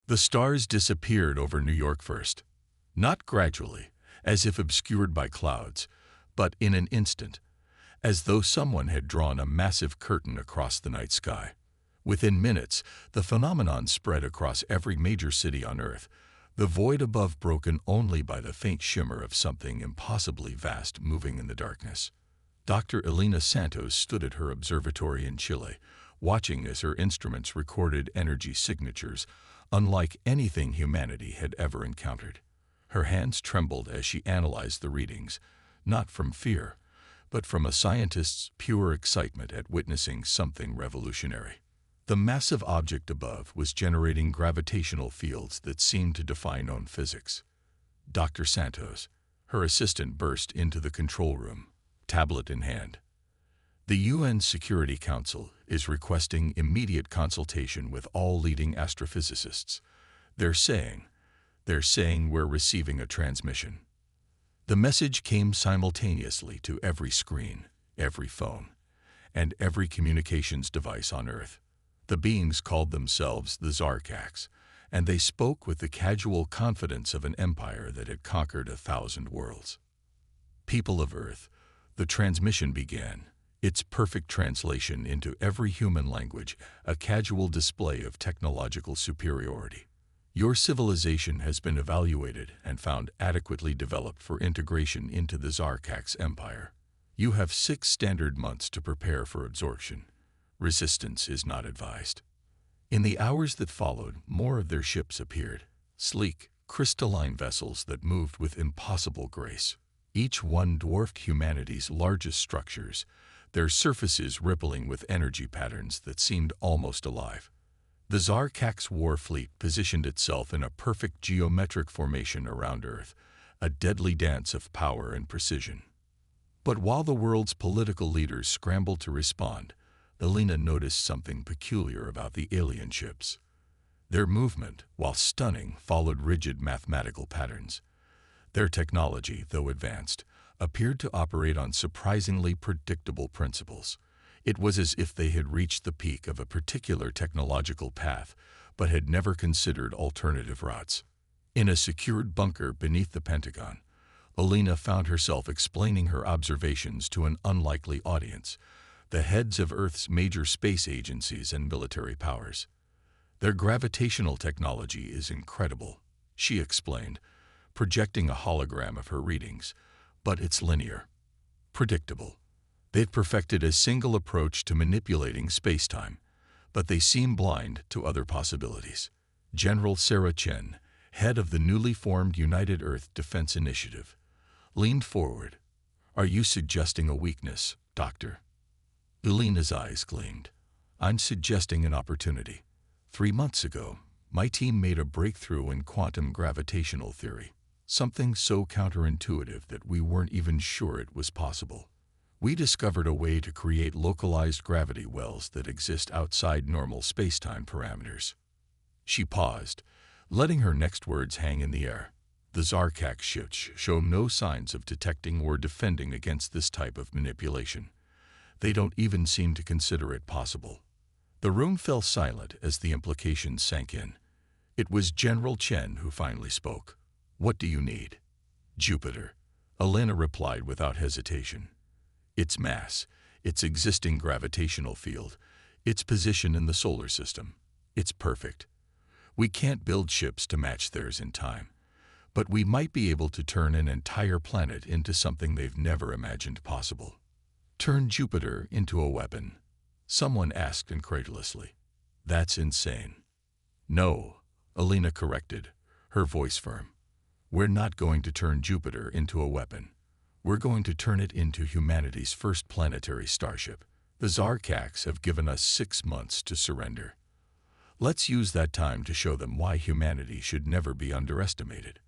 The stars disappeared over New York first, not gradually, as if obscured by clouds, but in an instant, as though someone had drawn a massive curtain across the night sky. Within minutes, the phenomenon spread across every major city on Earth, the void above broken only by the faint shimmer of something impossibly vast moving in the darkness. Dr. Elena Santos stood at her observatory in Chile, watching as her instruments recorded energy signatures unlike anything humanity had ever encountered. Her hands trembled as she analyzed the readings, not from fear, but from a scientist's pure excitement at witnessing something revolutionary. The massive object above was generating gravitational fields that seemed to defy known physics. Dr. Santos, her assistant, burst into the control room, tablet in hand. The UN Security Council is requesting immediate consultation with all leading astrophysicists. They're saying we're receiving a transmission. The message came simultaneously to every screen, every phone, and every communications device on Earth. The beings called themselves the Zarkax, and they spoke with the casual confidence of an empire that had conquered 1,000 worlds. People of Earth, the transmission began, its perfect translation into every human language, a casual display of technological superiority. Your civilization has been evaluated and found adequately developed for integration into the Zarkax Empire. You have 6 standard months to prepare for absorption. Resistance is not advised. In the hours that followed, more of their ships appeared, sleek, crystalline vessels that moved with impossible grace. Each one dwarfed humanity's largest structures, their surfaces rippling with energy patterns that seemed almost alive. The Zarkax war fleet positioned itself in a perfect geometric formation around Earth, a deadly dance of power and precision. But while the world's political leaders scrambled to respond, Elena noticed something peculiar about the alien ships. Their movement, while stunning, followed rigid mathematical patterns. Their technology, though advanced, appeared to operate on surprisingly predictable principles. It was as if they had reached the peak of a particular technological path, but had never considered alternative routes. In a secured bunker beneath the Pentagon, Elena found herself explaining her observations to an unlikely audience, the heads of Earth's major space agencies and military powers. Their gravitational technology is incredible, she explained, projecting a hologram of her readings, but it's linear, predictable. They'd perfected a single approach to manipulating space-time, but they seem blind to other possibilities. General Sarah Chen, head of the newly formed United Earth Defense Initiative, leaned forward. "Are you suggesting a weakness, Doctor?" Elena's eyes gleamed. "I'm suggesting an opportunity. 3 months ago, my team made a breakthrough in quantum gravitational theory, something so counterintuitive that we weren't even sure it was possible. We discovered a way to create localized gravity wells that exist outside normal space-time parameters." She paused, letting her next words hang in the air. The Zarkax ships show no signs of detecting or defending against this type of manipulation. They don't even seem to consider it possible. The room fell silent as the implications sank in. It was General Chen who finally spoke. "What do you need?" "Jupiter," Elena replied without hesitation. "Its mass, its existing gravitational field, its position in the solar system. It's perfect. We can't build ships to match theirs in time, but we might be able to turn an entire planet into something they've never imagined possible." "Turn Jupiter into a weapon?" someone asked incredulously. "That's insane." "No," Elena corrected, her voice firm. "We're not going to turn Jupiter into a weapon. We're going to turn it into humanity's first planetary starship. The Zarkax have given us 6 months to surrender. Let's use that time to show them why humanity should never be underestimated."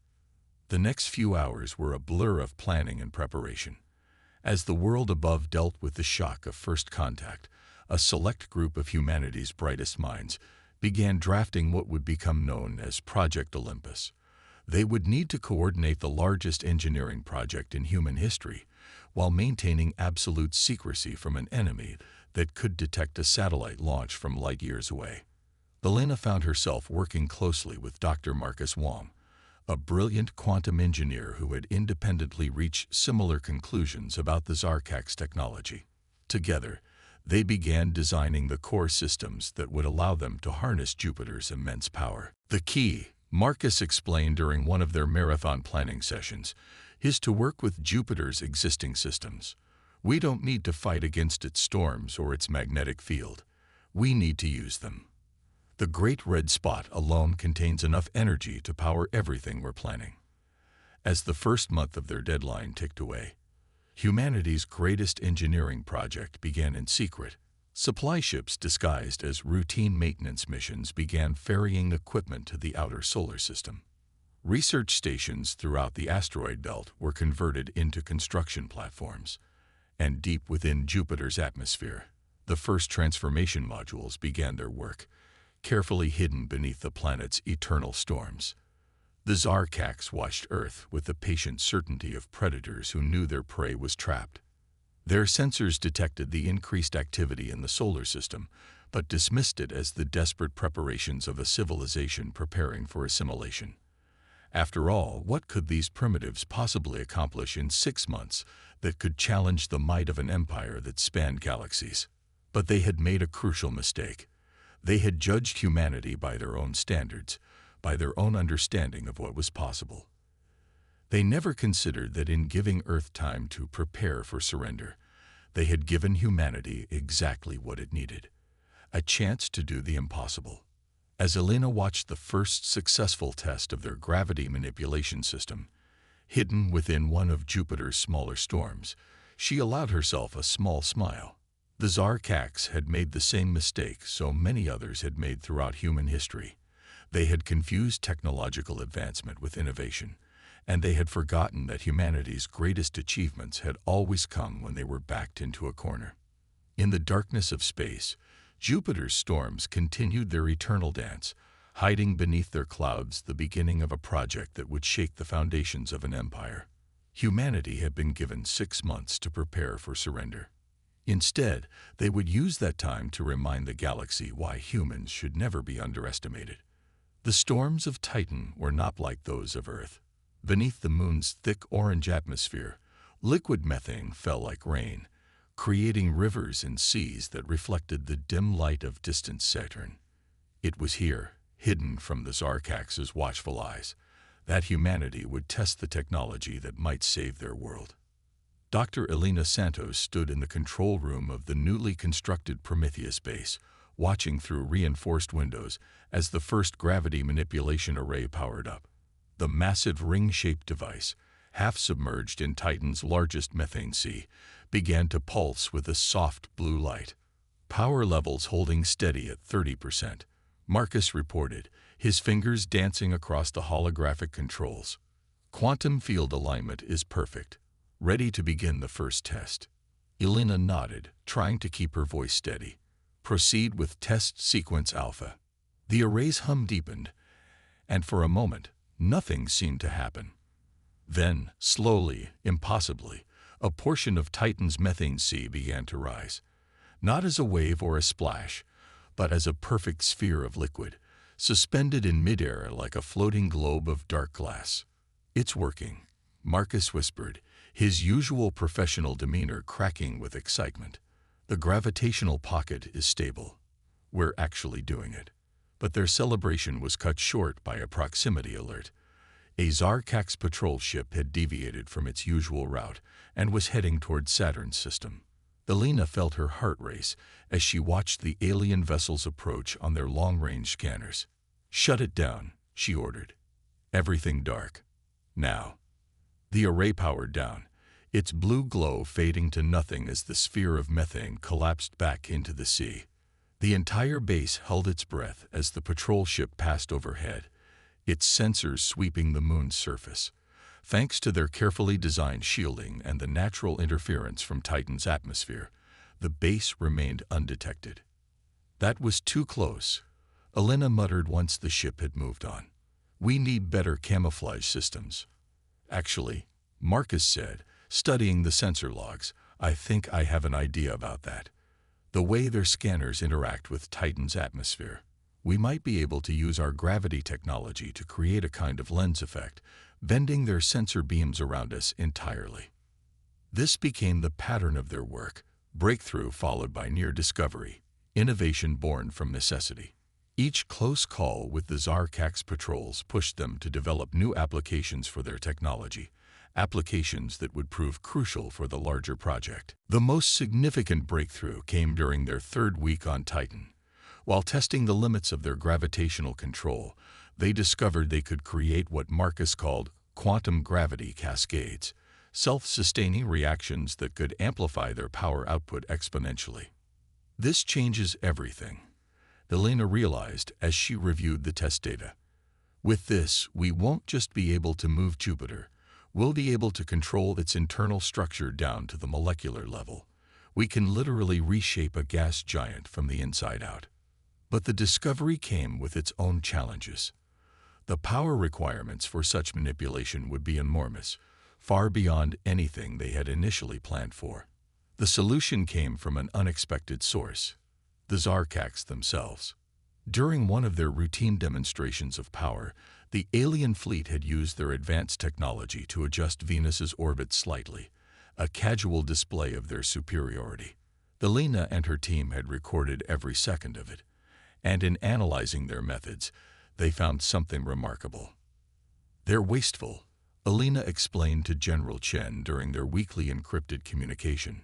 The next few hours were a blur of planning and preparation. As the world above dealt with the shock of first contact, a select group of humanity's brightest minds began drafting what would become known as Project Olympus. They would need to coordinate the largest engineering project in human history, while maintaining absolute secrecy from an enemy that could detect a satellite launch from light years away. Elena found herself working closely with Dr. Marcus Wong, a brilliant quantum engineer who had independently reached similar conclusions about the Zarkax technology. Together, they began designing the core systems that would allow them to harness Jupiter's immense power. The key, Marcus explained during one of their marathon planning sessions, is to work with Jupiter's existing systems. We don't need to fight against its storms or its magnetic field. We need to use them. The Great Red Spot alone contains enough energy to power everything we're planning. As the first month of their deadline ticked away, humanity's greatest engineering project began in secret. Supply ships disguised as routine maintenance missions began ferrying equipment to the outer solar system. Research stations throughout the asteroid belt were converted into construction platforms, and deep within Jupiter's atmosphere, the first transformation modules began their work, carefully hidden beneath the planet's eternal storms. The Zarkax watched Earth with the patient certainty of predators who knew their prey was trapped. Their sensors detected the increased activity in the solar system, but dismissed it as the desperate preparations of a civilization preparing for assimilation. After all, what could these primitives possibly accomplish in 6 months that could challenge the might of an empire that spanned galaxies? But they had made a crucial mistake. They had judged humanity by their own standards, by their own understanding of what was possible. They never considered that in giving Earth time to prepare for surrender, they had given humanity exactly what it needed: a chance to do the impossible. As Elena watched the first successful test of their gravity manipulation system, hidden within one of Jupiter's smaller storms, she allowed herself a small smile. The Zarkax had made the same mistake so many others had made throughout human history. They had confused technological advancement with innovation, and they had forgotten that humanity's greatest achievements had always come when they were backed into a corner. In the darkness of space, Jupiter's storms continued their eternal dance, hiding beneath their clouds the beginning of a project that would shake the foundations of an empire. Humanity had been given 6 months to prepare for surrender. Instead, they would use that time to remind the galaxy why humans should never be underestimated. The storms of Titan were not like those of Earth. Beneath the moon's thick orange atmosphere, liquid methane fell like rain, creating rivers and seas that reflected the dim light of distant Saturn. It was here, hidden from the Zarkax's watchful eyes, that humanity would test the technology that might save their world. Dr. Elena Santos stood in the control room of the newly constructed Prometheus base, watching through reinforced windows as the first gravity manipulation array powered up. The massive ring-shaped device, half submerged in Titan's largest methane sea, began to pulse with a soft blue light. Power levels holding steady at 30%, Marcus reported, his fingers dancing across the holographic controls. Quantum field alignment is perfect. Ready to begin the first test. Elena nodded, trying to keep her voice steady. Proceed with test sequence alpha. The array's hum deepened, and for a moment, nothing seemed to happen. Then, slowly, impossibly, a portion of Titan's methane sea began to rise. Not as a wave or a splash, but as a perfect sphere of liquid, suspended in midair like a floating globe of dark glass. "It's working," Marcus whispered, his usual professional demeanor cracking with excitement. "The gravitational pocket is stable. We're actually doing it." But their celebration was cut short by a proximity alert. A Zarkax patrol ship had deviated from its usual route and was heading toward Saturn's system. Elena felt her heart race as she watched the alien vessel's approach on their long-range scanners. "Shut it down," she ordered. "Everything dark. Now." The array powered down, its blue glow fading to nothing as the sphere of methane collapsed back into the sea. The entire base held its breath as the patrol ship passed overhead, its sensors sweeping the moon's surface. Thanks to their carefully designed shielding and the natural interference from Titan's atmosphere, the base remained undetected. "That was too close," Elena muttered once the ship had moved on. "We need better camouflage systems." "Actually," Marcus said, studying the sensor logs, "I think I have an idea about that. The way their scanners interact with Titan's atmosphere. We might be able to use our gravity technology to create a kind of lens effect, bending their sensor beams around us entirely. This became the pattern of their work, breakthrough followed by near discovery, innovation born from necessity. Each close call with the Zarkak's patrols pushed them to develop new applications for their technology, applications that would prove crucial for the larger project. The most significant breakthrough came during their third week on Titan. While testing the limits of their gravitational control, they discovered they could create what Marcus called quantum gravity cascades, self-sustaining reactions that could amplify their power output exponentially. This changes everything, Elena realized as she reviewed the test data. With this, we won't just be able to move Jupiter, we'll be able to control its internal structure down to the molecular level. We can literally reshape a gas giant from the inside out. But the discovery came with its own challenges. The power requirements for such manipulation would be enormous, far beyond anything they had initially planned for. The solution came from an unexpected source: the Zarkaks themselves. During one of their routine demonstrations of power, the alien fleet had used their advanced technology to adjust Venus's orbit slightly, a casual display of their superiority. Elena and her team had recorded every second of it, and in analyzing their methods, they found something remarkable. They're wasteful, Elena explained to General Chen during their weekly encrypted communication.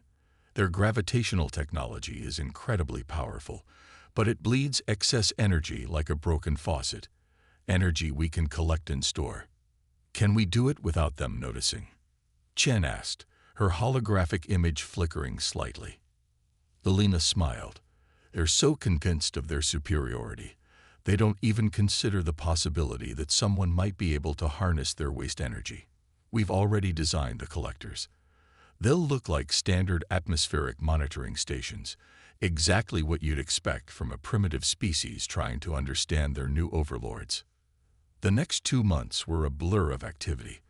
Their gravitational technology is incredibly powerful, but it bleeds excess energy like a broken faucet, energy we can collect and store. Can we do it without them noticing? Chen asked, her holographic image flickering slightly. Elena smiled. They're so convinced of their superiority, they don't even consider the possibility that someone might be able to harness their waste energy. We've already designed the collectors. They'll look like standard atmospheric monitoring stations, exactly what you'd expect from a primitive species trying to understand their new overlords. The next 2 months were a blur of activity.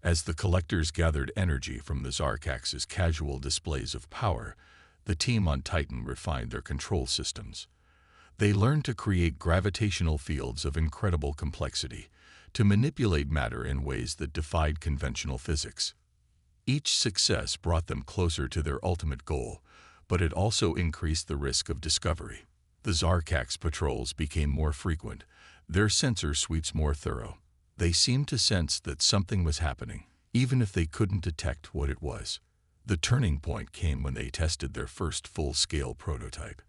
As the collectors gathered energy from the Zarkaks' casual displays of power, the team on Titan refined their control systems. They learned to create gravitational fields of incredible complexity, to manipulate matter in ways that defied conventional physics. Each success brought them closer to their ultimate goal, but it also increased the risk of discovery. The Zarkaks patrols became more frequent, their sensor sweeps more thorough. They seemed to sense that something was happening, even if they couldn't detect what it was. The turning point came when they tested their first full-scale prototype.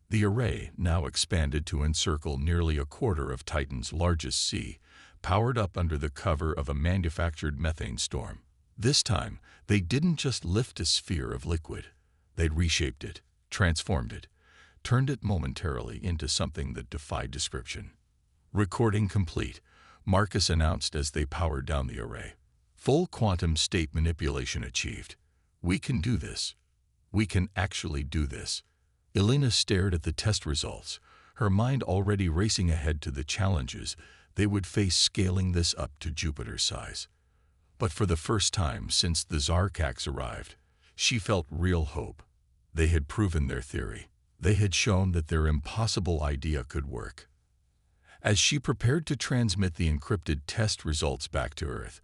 The array, now expanded to encircle nearly a quarter of Titan's largest sea, powered up under the cover of a manufactured methane storm. This time, they didn't just lift a sphere of liquid. They'd reshaped it, transformed it, turned it momentarily into something that defied description. Recording complete, Marcus announced as they powered down the array. Full quantum state manipulation achieved. We can do this. We can actually do this. Elena stared at the test results, her mind already racing ahead to the challenges they would face scaling this up to Jupiter's size. But for the first time since the Zarkaks arrived, she felt real hope. They had proven their theory. They had shown that their impossible idea could work. As she prepared to transmit the encrypted test results back to Earth,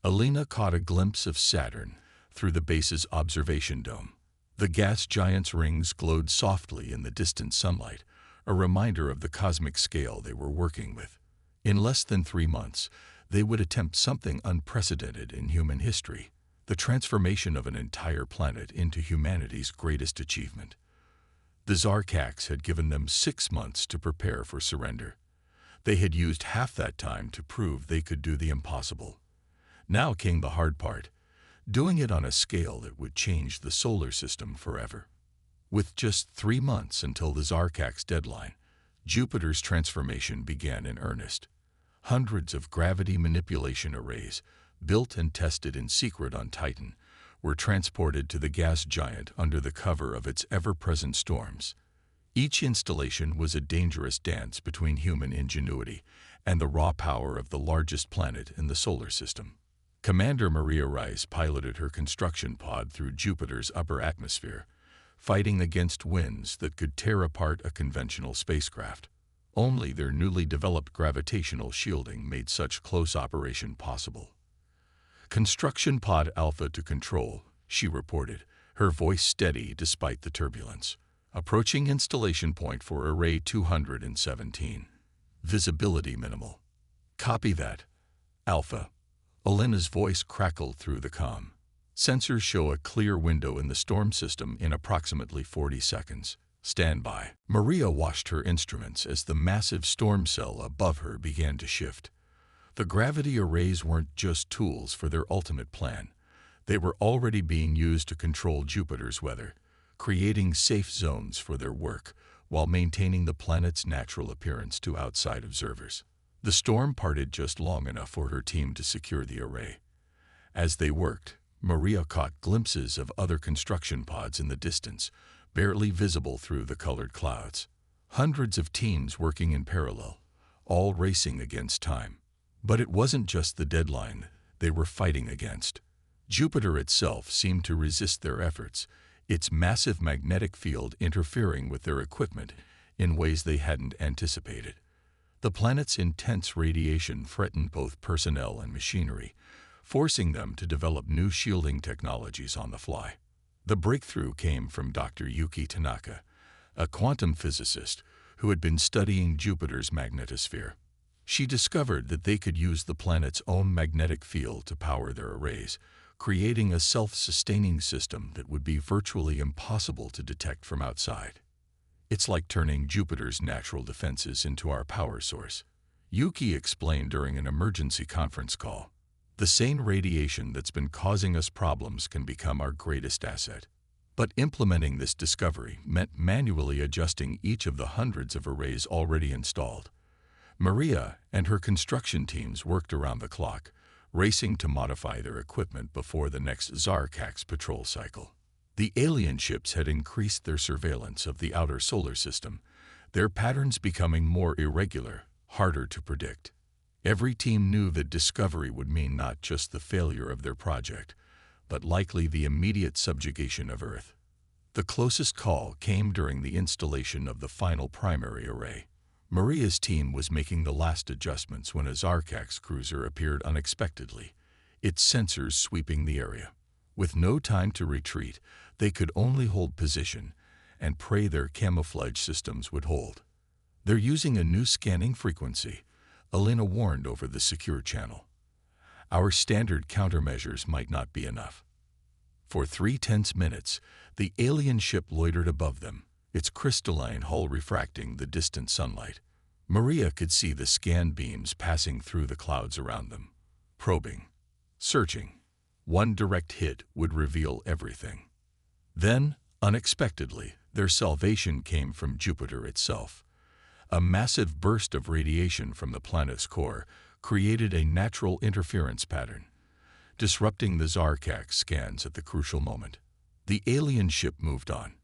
Elena caught a glimpse of Saturn through the base's observation dome. The gas giant's rings glowed softly in the distant sunlight, a reminder of the cosmic scale they were working with. In less than 3 months, they would attempt something unprecedented in human history, the transformation of an entire planet into humanity's greatest achievement. The Zarkaks had given them 6 months to prepare for surrender. They had used half that time to prove they could do the impossible. Now came the hard part, doing it on a scale that would change the solar system forever. With just 3 months until the Zarkaks' deadline, Jupiter's transformation began in earnest. Hundreds of gravity manipulation arrays, built and tested in secret on Titan, were transported to the gas giant under the cover of its ever-present storms. Each installation was a dangerous dance between human ingenuity and the raw power of the largest planet in the solar system. Commander Maria Rice piloted her construction pod through Jupiter's upper atmosphere, fighting against winds that could tear apart a conventional spacecraft. Only their newly developed gravitational shielding made such close operation possible. "Construction pod Alpha to control," she reported, her voice steady despite the turbulence. "Approaching installation point for Array 217. Visibility minimal." "Copy that, Alpha." Elena's voice crackled through the comm. "Sensors show a clear window in the storm system in approximately 40 seconds. Stand by." Maria watched her instruments as the massive storm cell above her began to shift. The gravity arrays weren't just tools for their ultimate plan. They were already being used to control Jupiter's weather, creating safe zones for their work while maintaining the planet's natural appearance to outside observers. The storm parted just long enough for her team to secure the array. As they worked, Maria caught glimpses of other construction pods in the distance, barely visible through the colored clouds. Hundreds of teams working in parallel, all racing against time. But it wasn't just the deadline they were fighting against. Jupiter itself seemed to resist their efforts, its massive magnetic field interfering with their equipment in ways they hadn't anticipated. The planet's intense radiation threatened both personnel and machinery, forcing them to develop new shielding technologies on the fly. The breakthrough came from Dr. Yuki Tanaka, a quantum physicist who had been studying Jupiter's magnetosphere. She discovered that they could use the planet's own magnetic field to power their arrays, creating a self-sustaining system that would be virtually impossible to detect from outside. "It's like turning Jupiter's natural defenses into our power source," Yuki explained during an emergency conference call. "The sane radiation that's been causing us problems can become our greatest asset." But implementing this discovery meant manually adjusting each of the hundreds of arrays already installed. Maria and her construction teams worked around the clock, racing to modify their equipment before the next Zarkax patrol cycle. The alien ships had increased their surveillance of the outer solar system, their patterns becoming more irregular, harder to predict. Every team knew that discovery would mean not just the failure of their project, but likely the immediate subjugation of Earth. The closest call came during the installation of the final primary array. Maria's team was making the last adjustments when a Zarkax cruiser appeared unexpectedly, its sensors sweeping the area. With no time to retreat, they could only hold position and pray their camouflage systems would hold. "They're using a new scanning frequency," Elena warned over the secure channel. "Our standard countermeasures might not be enough." For 3 tense minutes, the alien ship loitered above them, its crystalline hull refracting the distant sunlight. Maria could see the scan beams passing through the clouds around them, probing, searching. One direct hit would reveal everything. Then, unexpectedly, their salvation came from Jupiter itself. A massive burst of radiation from the planet's core created a natural interference pattern, disrupting the Zarkax scans at the crucial moment. The alien ship moved on,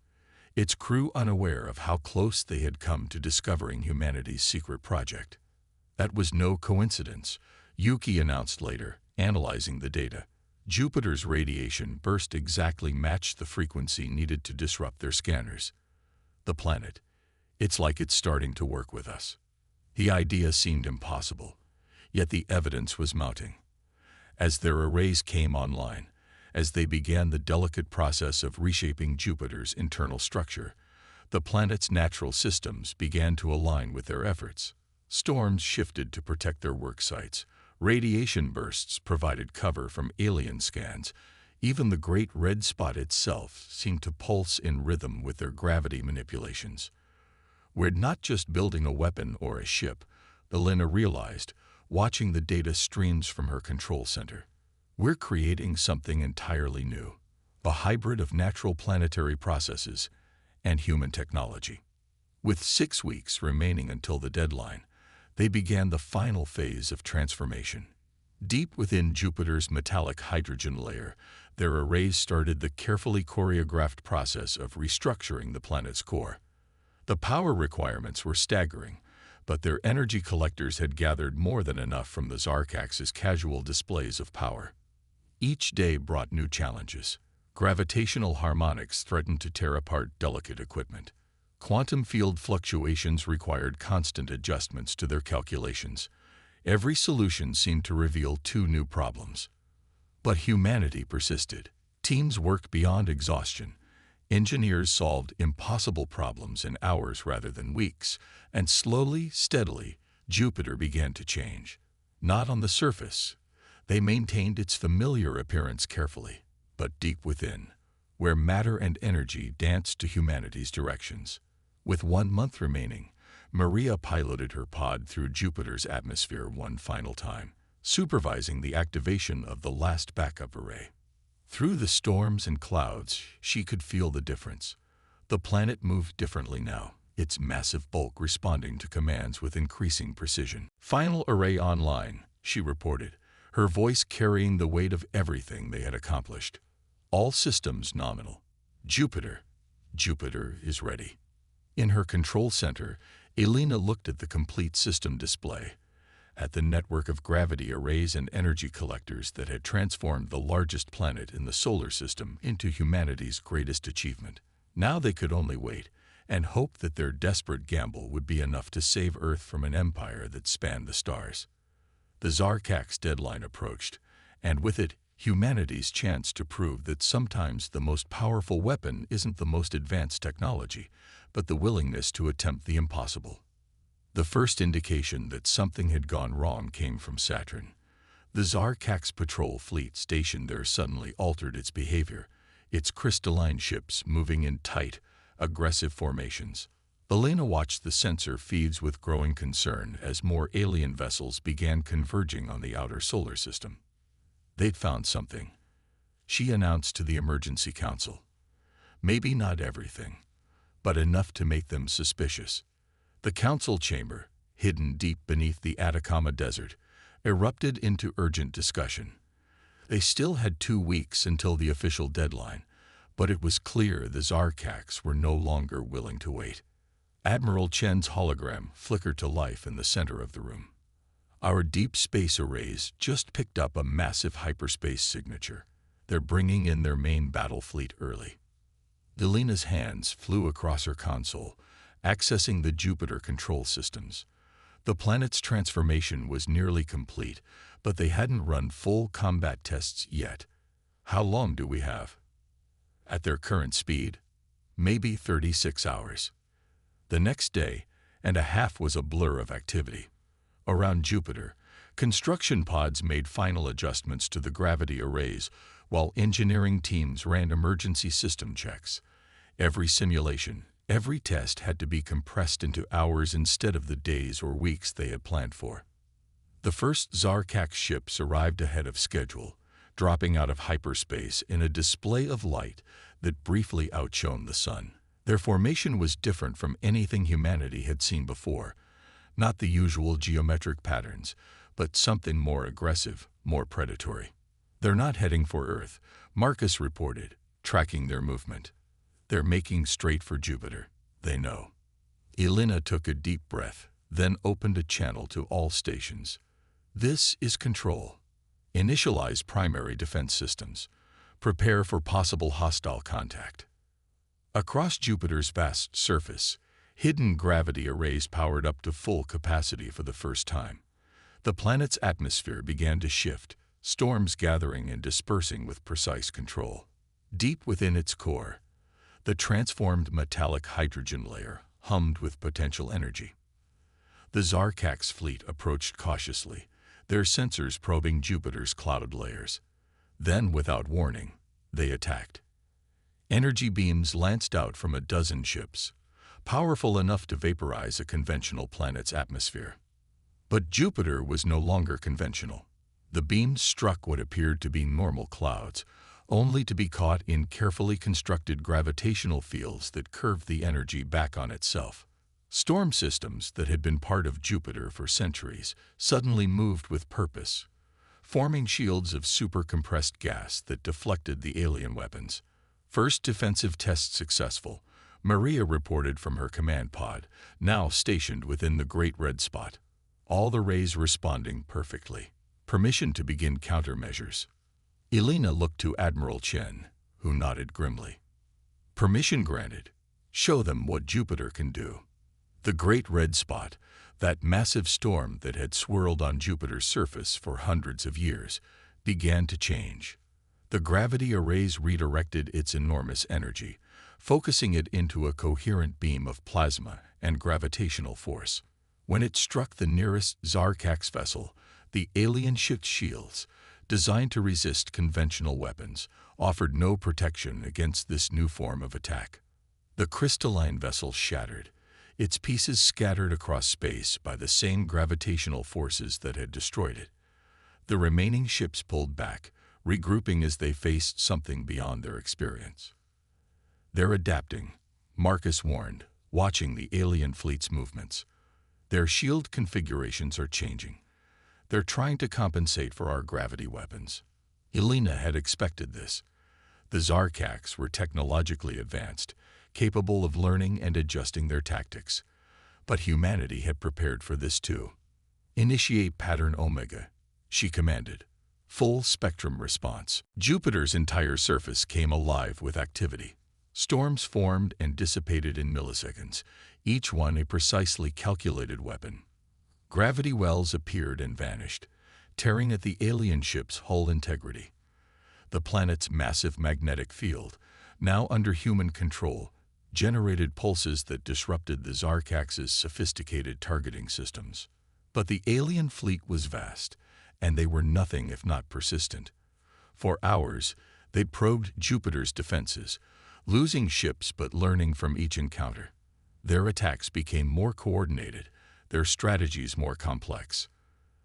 its crew unaware of how close they had come to discovering humanity's secret project. "That was no coincidence," Yuki announced later, analyzing the data. "Jupiter's radiation burst exactly matched the frequency needed to disrupt their scanners. The planet, it's like it's starting to work with us." The idea seemed impossible, yet the evidence was mounting. As their arrays came online, as they began the delicate process of reshaping Jupiter's internal structure, the planet's natural systems began to align with their efforts. Storms shifted to protect their work sites. Radiation bursts provided cover from alien scans. Even the Great Red Spot itself seemed to pulse in rhythm with their gravity manipulations. "We're not just building a weapon or a ship," Elena realized, watching the data streams from her control center. "We're creating something entirely new, a hybrid of natural planetary processes and human technology." With 6 weeks remaining until the deadline, they began the final phase of transformation. Deep within Jupiter's metallic hydrogen layer, their arrays started the carefully choreographed process of restructuring the planet's core. The power requirements were staggering, but their energy collectors had gathered more than enough from the Zarkax's casual displays of power. Each day brought new challenges. Gravitational harmonics threatened to tear apart delicate equipment. Quantum field fluctuations required constant adjustments to their calculations. Every solution seemed to reveal two new problems. But humanity persisted. Teams worked beyond exhaustion. Engineers solved impossible problems in hours rather than weeks, and slowly, steadily, Jupiter began to change. Not on the surface. They maintained its familiar appearance carefully, but deep within, where matter and energy danced to humanity's directions. With 1 month remaining, Maria piloted her pod through Jupiter's atmosphere one final time, supervising the activation of the last backup array. Through the storms and clouds, she could feel the difference. The planet moved differently now, its massive bulk responding to commands with increasing precision. "Final array online," she reported, her voice carrying the weight of everything they had accomplished. "All systems nominal. Jupiter is ready." In her control center, Elena looked at the complete system display, at the network of gravity arrays and energy collectors that had transformed the largest planet in the solar system into humanity's greatest achievement. Now they could only wait and hope that their desperate gamble would be enough to save Earth from an empire that spanned the stars. The Zarkak's deadline approached, and with it, humanity's chance to prove that sometimes the most powerful weapon isn't the most advanced technology, but the willingness to attempt the impossible. The first indication that something had gone wrong came from Saturn. The Zarkak's patrol fleet stationed there suddenly altered its behavior, its crystalline ships moving in tight, aggressive formations. Elena watched the sensor feeds with growing concern as more alien vessels began converging on the outer solar system. They'd found something, she announced to the Emergency Council. Maybe not everything, but enough to make them suspicious. The council chamber, hidden deep beneath the Atacama Desert, erupted into urgent discussion. They still had 2 weeks until the official deadline, but it was clear the Zarkaks were no longer willing to wait. Admiral Chen's hologram flickered to life in the center of the room. "Our deep space arrays just picked up a massive hyperspace signature. They're bringing in their main battle fleet early." Elena's hands flew across her console, accessing the Jupiter control systems. The planet's transformation was nearly complete, but they hadn't run full combat tests yet. "How long do we have?" "At their current speed, maybe 36 hours. The next day and a half was a blur of activity. Around Jupiter, construction pods made final adjustments to the gravity arrays, while engineering teams ran emergency system checks. Every simulation, every test had to be compressed into hours instead of the days or weeks they had planned for. The first Zarkak ships arrived ahead of schedule, dropping out of hyperspace in a display of light that briefly outshone the sun. Their formation was different from anything humanity had seen before. Not the usual geometric patterns, but something more aggressive, more predatory. "They're not heading for Earth," Marcus reported, tracking their movement. "They're making straight for Jupiter. They know." Elena took a deep breath, then opened a channel to all stations. "This is Control. Initialize primary defense systems. Prepare for possible hostile contact." Across Jupiter's vast surface, hidden gravity arrays powered up to full capacity for the first time. The planet's atmosphere began to shift, storms gathering and dispersing with precise control. Deep within its core, the transformed metallic hydrogen layer hummed with potential energy. The Zarkak's fleet approached cautiously, their sensors probing Jupiter's cloud layers. Then, without warning, they attacked. Energy beams lanced out from a dozen ships, powerful enough to vaporize a conventional planet's atmosphere. But Jupiter was no longer conventional. The beams struck what appeared to be normal clouds, only to be caught in carefully constructed gravitational fields that curved the energy back on itself. Storm systems that had been part of Jupiter for centuries suddenly moved with purpose, forming shields of super-compressed gas that deflected the alien weapons. First defensive test successful, Maria reported from her command pod, now stationed within the Great Red Spot. All the rays responding perfectly. Permission to begin countermeasures. Elena looked to Admiral Chen, who nodded grimly. "Permission granted. Show them what Jupiter can do. The Great Red Spot, that massive storm that had swirled on Jupiter's surface for hundreds of years, began to change. The gravity arrays redirected its enormous energy, focusing it into a coherent beam of plasma and gravitational force. When it struck the nearest Zarkax vessel, the alien ship's shields, designed to resist conventional weapons, offered no protection against this new form of attack. The crystalline vessel shattered, its pieces scattered across space by the same gravitational forces that had destroyed it. The remaining ships pulled back, regrouping as they faced something beyond their experience. "They're adapting," Marcus warned, watching the alien fleet's movements. "Their shield configurations are changing. They're trying to compensate for our gravity weapons." Elena had expected this. The Zarkax were technologically advanced, capable of learning and adjusting their tactics. But humanity had prepared for this too. "Initiate pattern Omega," she commanded. Full spectrum response. Jupiter's entire surface came alive with activity. Storms formed and dissipated in milliseconds, each one a precisely calculated weapon. Gravity wells appeared and vanished, tearing at the alien ship's hull integrity. The planet's massive magnetic field, now under human control, generated pulses that disrupted the Zarkax's sophisticated targeting systems. But the alien fleet was vast, and they were nothing if not persistent. For hours, they probed Jupiter's defenses, losing ships but learning from each encounter. Their attacks became more coordinated, their strategies more complex.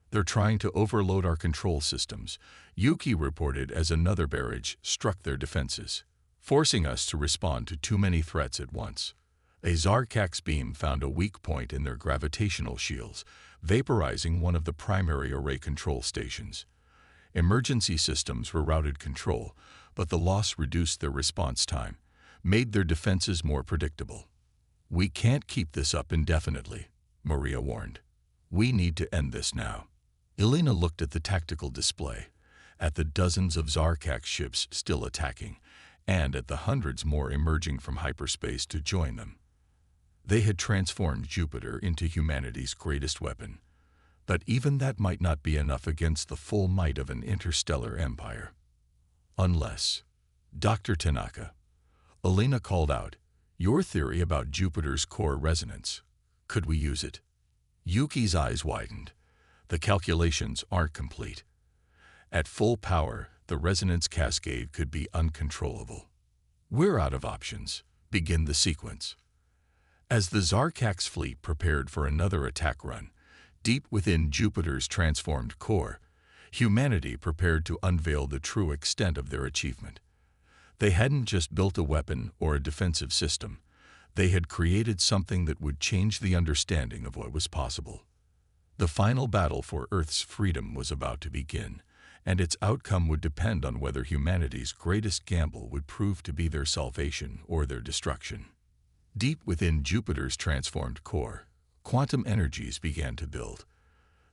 "They're trying to overload our control systems," Yuki reported as another barrage struck their defenses, "forcing us to respond to too many threats at once." A Zarkax beam found a weak point in their gravitational shields, vaporizing one of the primary array control stations. Emergency systems rerouted control, but the loss reduced their response time, made their defenses more predictable. "We can't keep this up indefinitely," Maria warned. "We need to end this now." Elena looked at the tactical display, at the dozens of Zarkax ships still attacking, and at the hundreds more emerging from hyperspace to join them. They had transformed Jupiter into humanity's greatest weapon, but even that might not be enough against the full might of an interstellar empire. Unless... "Dr. Tanaka," Elena called out, "your theory about Jupiter's core resonance, could we use it?" Yuki's eyes widened. "The calculations aren't complete. At full power, the resonance cascade could be uncontrollable. We're out of options. Begin the sequence." As the Zarkax fleet prepared for another attack run, deep within Jupiter's transformed core, humanity prepared to unveil the true extent of their achievement. They hadn't just built a weapon or a defensive system. They had created something that would change the understanding of what was possible. The final battle for Earth's freedom was about to begin, and its outcome would depend on whether humanity's greatest gamble would prove to be their salvation or their destruction. Deep within Jupiter's transformed core, quantum energies began to build.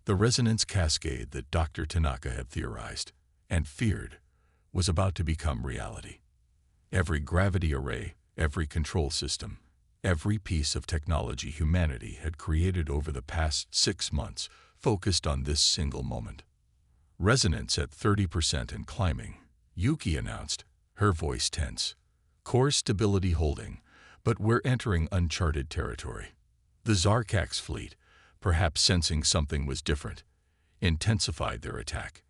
The resonance cascade that Dr. Tanaka had theorized and feared was about to become reality. Every gravity array, every control system, every piece of technology humanity had created over the past 6 months focused on this single moment. "Resonance at 30% and climbing," Yuki announced, her voice tense. "Core stability holding, but we're entering uncharted territory." The Zarkax fleet, perhaps sensing something was different, intensified their attack.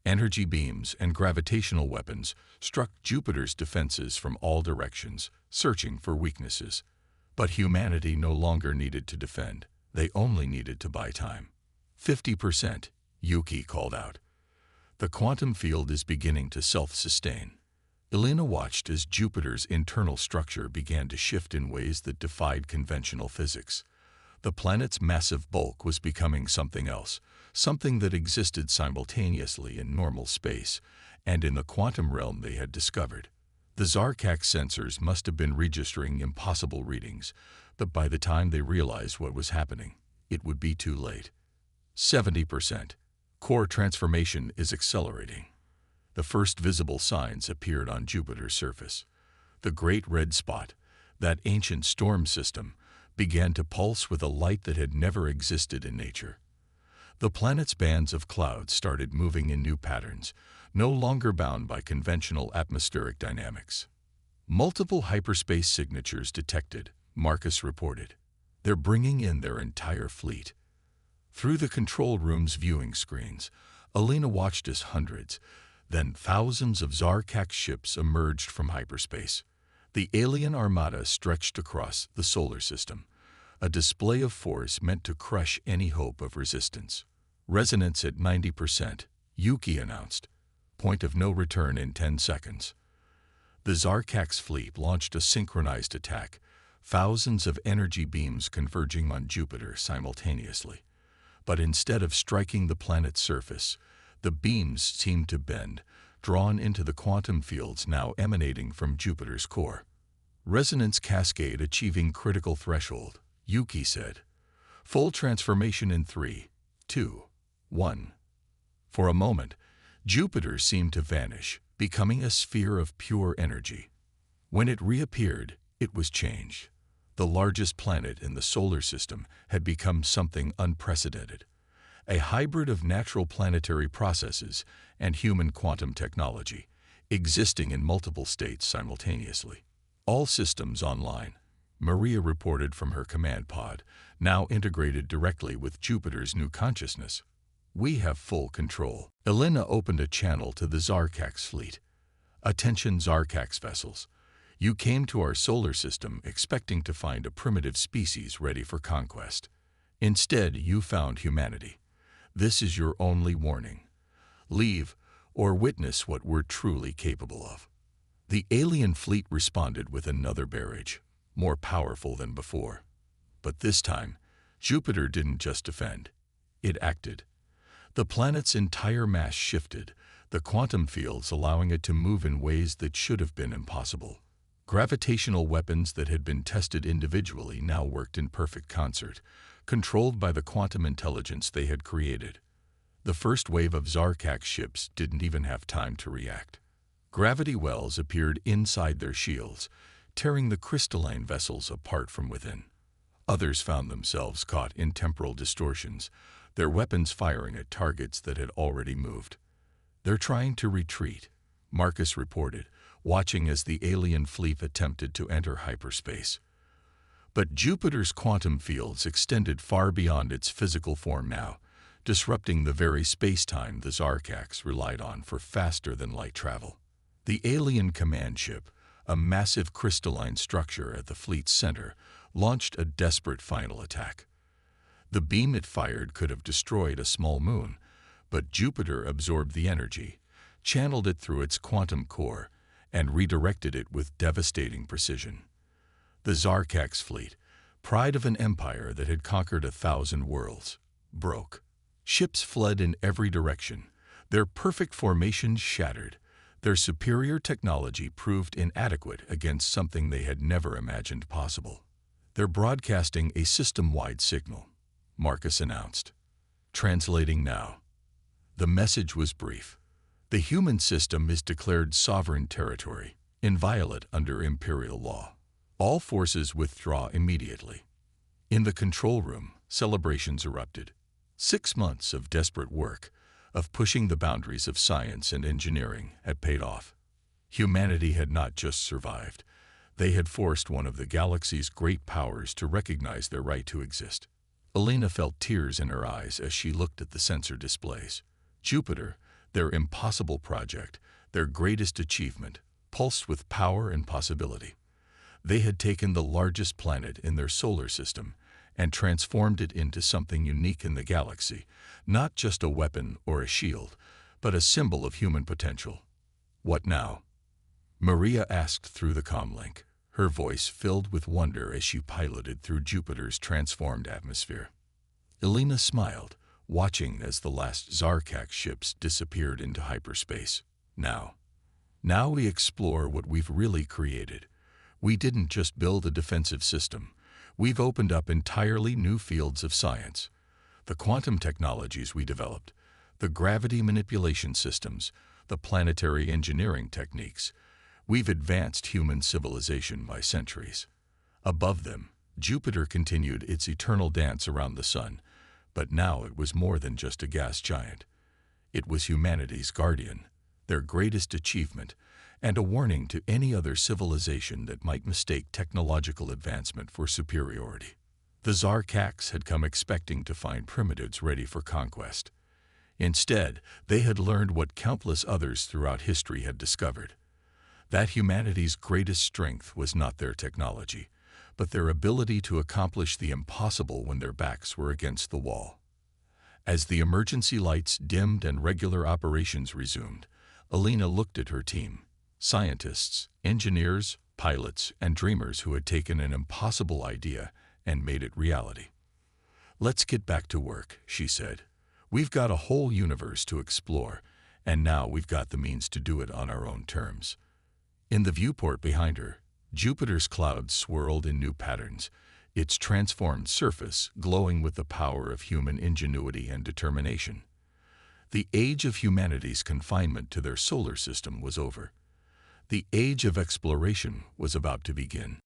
Energy beams and gravitational weapons struck Jupiter's defenses from all directions, searching for weaknesses. But humanity no longer needed to defend. They only needed to buy time. 50%, Yuki called out. "The quantum field is beginning to self-sustain." Elena watched as Jupiter's internal structure began to shift in ways that defied conventional physics. The planet's massive bulk was becoming something else, something that existed simultaneously in normal space and in the quantum realm they had discovered. The Zarkax sensors must have been registering impossible readings, but by the time they realized what was happening, it would be too late. 70%. Core transformation is accelerating. The first visible signs appeared on Jupiter's surface. The Great Red Spot, That ancient storm system began to pulse with a light that had never existed in nature. The planet's bands of clouds started moving in new patterns, no longer bound by conventional atmospheric dynamics. Multiple hyperspace signatures detected, Marcus reported. They're bringing in their entire fleet. Through the control room's viewing screens, Alina watched as hundreds, then thousands of Zarkak ships emerged from hyperspace. The alien armada stretched across the solar system, a display of force meant to crush any hope of resistance. Resonance at 90%, Yuki announced. Point of no return in 10 seconds. The Zarkak's fleet launched a synchronized attack, thousands of energy beams converging on Jupiter simultaneously. But instead of striking the planet's surface, the beams seemed to bend, drawn into the quantum fields now emanating from Jupiter's core. Resonance cascade achieving critical threshold, Yuki said. Full transformation in 3, 2, 1. For a moment, Jupiter seemed to vanish, becoming a sphere of pure energy. When it reappeared, it was changed. The largest planet in the solar system had become something unprecedented. A hybrid of natural planetary processes and human quantum technology, existing in multiple states simultaneously. All systems online, Maria reported from her command pod, now integrated directly with Jupiter's new consciousness. We have full control. Elena opened a channel to the Zarkak's fleet. Attention Zarkak's vessels. You came to our solar system expecting to find a primitive species ready for conquest. Instead, you found humanity. This is your only warning. Leave, or witness what we're truly capable of. The alien fleet responded with another barrage, more powerful than before. But this time, Jupiter didn't just defend. It acted. The planet's entire mass shifted, the quantum fields allowing it to move in ways that should have been impossible. Gravitational weapons that had been tested individually now worked in perfect concert, controlled by the quantum intelligence they had created. The first wave of Zarkak ships didn't even have time to react. Gravity wells appeared inside their shields, tearing the crystalline vessels apart from within. Others found themselves caught in temporal distortions, their weapons firing at targets that had already moved. They're trying to retreat, Marcus reported, watching as the alien fleet attempted to enter hyperspace. But Jupiter's quantum fields extended far beyond its physical form now, disrupting the very space-time the Zarkaks relied on for faster-than-light travel. The alien command ship, a massive crystalline structure at the fleet's center, launched a desperate final attack. The beam it fired could have destroyed a small moon, but Jupiter absorbed the energy, channeled it through its quantum core, and redirected it with devastating precision. The Zarkak's fleet, pride of an empire that had conquered 1,000 worlds, broke. Ships fled in every direction, their perfect formations shattered, their superior technology proved inadequate against something they had never imagined possible. They're broadcasting a system-wide signal, Marcus announced. Translating now. The message was brief. The human system is declared sovereign territory, inviolate under imperial law. All forces withdraw immediately. In the control room, celebrations erupted. 6 months of desperate work, of pushing the boundaries of science and engineering, had paid off. Humanity had not just survived. They had forced one of the galaxy's great powers to recognize their right to exist. Elena felt tears in her eyes as she looked at the sensor displays. Jupiter, their impossible project, their greatest achievement, pulsed with power and possibility. They had taken the largest planet in their solar system and transformed it into something unique in the galaxy, not just a weapon or a shield, but a symbol of human potential. What now? Maria asked through the comlink, her voice filled with wonder as she piloted through Jupiter's transformed atmosphere. Elena smiled, watching as the last Zarkak ships disappeared into hyperspace. Now we explore what we've really created. We didn't just build a defensive system. We've opened up entirely new fields of science. The quantum technologies we developed, the gravity manipulation systems, the planetary engineering techniques. We've advanced human civilization by centuries. Above them, Jupiter continued its eternal dance around the sun, but now it was more than just a gas giant. It was humanity's guardian, their greatest achievement, and a warning to any other civilization that might mistake technological advancement for superiority. The Zarkax had come expecting to find primitives ready for conquest. Instead, they had learned what countless others throughout history had discovered: that humanity's greatest strength was not their technology, but their ability to accomplish the impossible when their backs were against the wall. As the emergency lights dimmed and regular operations resumed, Alina looked at her team: scientists, engineers, pilots, and dreamers who had taken an impossible idea and made it reality. "Let's get back to work," she said. "We've got a whole universe to explore, and now we've got the means to do it on our own terms." In the viewport behind her, Jupiter's clouds swirled in new patterns, its transformed surface glowing with the power of human ingenuity and determination. The age of humanity's confinement to their solar system was over. The age of exploration was about to begin.